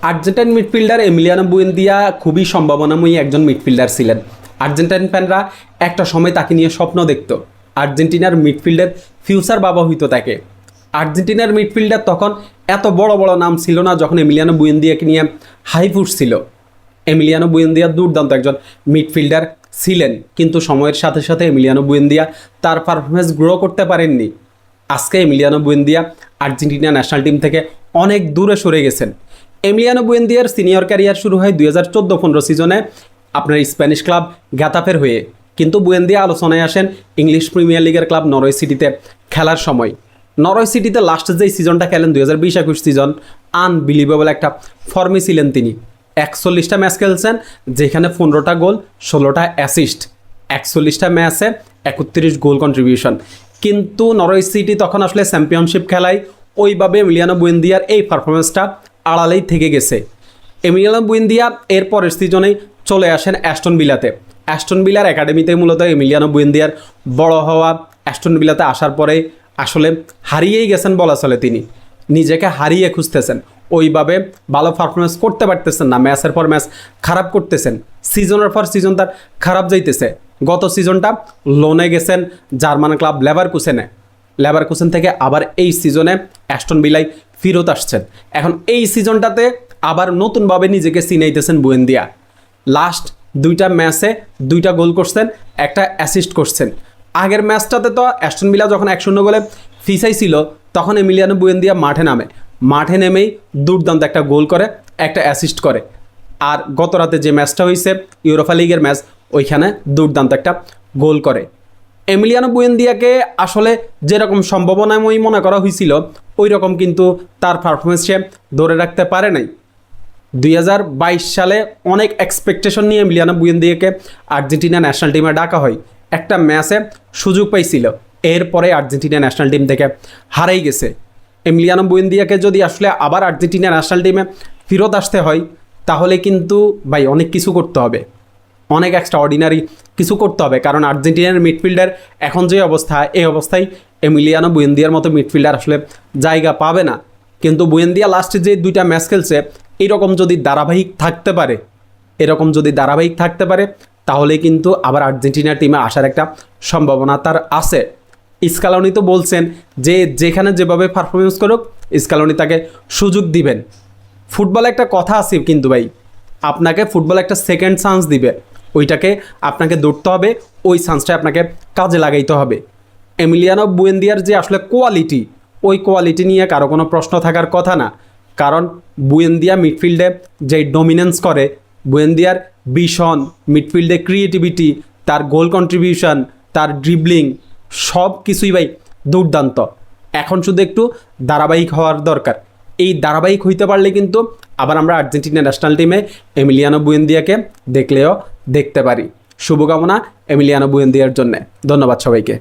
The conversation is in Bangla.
আর্জেন্টাইন মিডফিল্ডার এমিলিয়ানো বুয়েন্দিয়া খুবই সম্ভাবনাময়ী একজন মিডফিল্ডার ছিলেন। আর্জেন্টাইন ফ্যানরা একটা সময় তাকে নিয়ে স্বপ্ন দেখত, আর্জেন্টিনার মিডফিল্ডের ফিউচার বাবা হইতো তাকে। আর্জেন্টিনার মিডফিল্ডার তখন এত বড় বড় নাম ছিল না যখন এমিলিয়ানো বুয়েন্দিয়াকে নিয়ে হাইপ উঠছিল। এমিলিয়ানো বুয়েন্দিয়া দুর্দান্ত একজন মিডফিল্ডার ছিলেন, কিন্তু সময়ের সাথে সাথে এমিলিয়ানো বুয়েন্দিয়া তার পারফরমেন্স গ্রো করতে পারেননি। আজকে Emiliano Buendia Argentina national team থেকে অনেক দূরে সরে গেছেন। এমিলিয়ানো বুয়েন্দিয়ার সিনিয়র ক্যারিয়ার শুরু হয় 2014-15 সিজনে আপনার স্প্যানিশ ক্লাব গ্যাতাফের হয়ে, কিন্তু বুয়েন্দিয়া আলোচনায় আসেন ইংলিশ প্রিমিয়ার লিগের ক্লাব নরউইচ সিটিতে খেলার সময়। নরউইচ সিটিতে লাস্ট যেই সিজনটা খেলেন 2020-21 সিজন, আনবিলিভেবল একটা ফর্মে ছিলেন তিনি। 41টা ম্যাচ খেলছেন, যেখানে 15টা গোল 16টা অ্যাসিস্ট, 41টা ম্যাচে 31 গোল কন্ট্রিবিউশন। কিন্তু নরউইচ সিটি তখন আসলে চ্যাম্পিয়নশিপ খেলায় ওইভাবে এমিলিয়ানো বুয়েন্দিয়ার এই পারফরমেন্সটা আড়ালেই থেকে গেছে। এমিলিয়ানো বুয়েন্দিয়া এর পরের সিজনেই চলে আসেন অ্যাস্টন ভিলাতে। অ্যাস্টন ভিলার একাডেমিতে মূলত এমিলিয়ানো বুয়েন্দিয়ার বড় হওয়া। অ্যাস্টন ভিলাতে আসার পরে আসলে হারিয়েই গেছেন বলা চলে, তিনি নিজেকে হারিয়ে খুঁজতেছেন, ওইভাবে ভালো পারফরমেন্স করতে পারতেছেন না, ম্যাচের পর ম্যাচ খারাপ করতেছেন, সিজনের পর সিজন তার খারাপ যাইতেছে। গত সিজনটা লোনে গেছেন জার্মান ক্লাব লেভারকুসেন থেকে আবার এই সিজনে অ্যাস্টন ভিলায় ফিরত আসছেন। এখন এই সিজনটাতে আবার নতুনভাবে নিজেকে চিনাইতেছেন বুয়েন্দিয়া। লাস্ট 2টা ম্যাচে 2টা গোল করছেন, একটা অ্যাসিস্ট করছেন। আগের ম্যাচটাতে তো অ্যাস্টন ভিলা যখন 1-0 গোলে ফিসাই ছিল, তখন এমিলিয়ানো বুয়েন্দিয়া মাঠে নেমেই দুর্দান্ত একটা গোল করে, একটা অ্যাসিস্ট করে। আর গত রাতে যে ম্যাচটা হয়েছে ইউরোপা লিগের ম্যাচ, ওইখানে দুর্দান্ত একটা গোল করে। এমিলিয়ানো বুয়েন্দিয়াকে আসলে যেরকম সম্ভাবনাময়ী মনে করা হয়েছিল, ওই রকম কিন্তু তার পারফরমেন্স সে ধরে রাখতে পারে নাই। 2022 সালে অনেক এক্সপেকটেশন নিয়ে এমিলিয়ানো বুয়েন্দিয়াকে আর্জেন্টিনা ন্যাশনাল টিমে ডাকা হয়। একটা ম্যাচে সুযোগ পাইছিল, এরপরে আর্জেন্টিনা ন্যাশনাল টিম থেকে হারাই গেছে। এমিলিয়ানো বুয়েন্দিয়াকে যদি আসলে আবার আর্জেন্টিনা ন্যাশনাল টিমে ফেরত আসতে হয়, তাহলে কিন্তু ভাই অনেক কিছু করতে হবে, অনেক এক্সট্রাঅর্ডিনারি কিছু করতে হবে। কারণ আর্জেন্টিনার মিডফিল্ডার এখন যে অবস্থা, এই অবস্থায় এমিলিয়ানো বুয়েন্দিয়ার মতো মিডফিল্ডার আসলে জায়গা পাবে না। কিন্তু বুয়েন্দিয়া লাস্টে যে 2টা ম্যাচ খেলছে, এরকম যদি ধারাবাহিক থাকতে পারে তাহলে কিন্তু আবার আর্জেন্টিনার টিমে আসার একটা সম্ভাবনা তার আছে। স্কালোনি তো বলছেন যে যেখানে যেভাবে পারফরমেন্স করুক, স্কালোনি তাকে সুযোগ দিবেন। ফুটবলে একটা কথা আছে কিন্তু ভাই, আপনাকে ফুটবল একটা সেকেন্ড চান্স দিবে, ওইটাকে আপনাকে ধরতে হবে, ওই চান্সটা আপনাকে কাজে লাগাইতে হবে। এমিলিয়ানো বুয়েন্দিয়ার যে আসলে কোয়ালিটি, ওই কোয়ালিটি নিয়ে কারো কোনো প্রশ্ন থাকার কথা না। কারণ বুয়েন্দিয়া মিডফিল্ডে যে ডমিনেন্স করে, বুয়েন্দিয়ার ভিশন, মিডফিল্ডে ক্রিয়েটিভিটি, তার গোল কন্ট্রিবিউশন, তার ড্রিবলিং, সব কিছুই ভাই দুর্দান্ত। এখন শুধু একটু ধারাবাহিক হওয়ার দরকার। এই ধারাবাহিক হইতে পারলে কিন্তু আবার আমরা আর্জেন্টিনা ন্যাশনাল টিমে এমিলিয়ানো বুয়েন্দিয়াকে দেখতে পারি। শুভকামনা এমিলিয়ানো বুয়েন্দিয়ার জন্যে। ধন্যবাদ সবাইকে।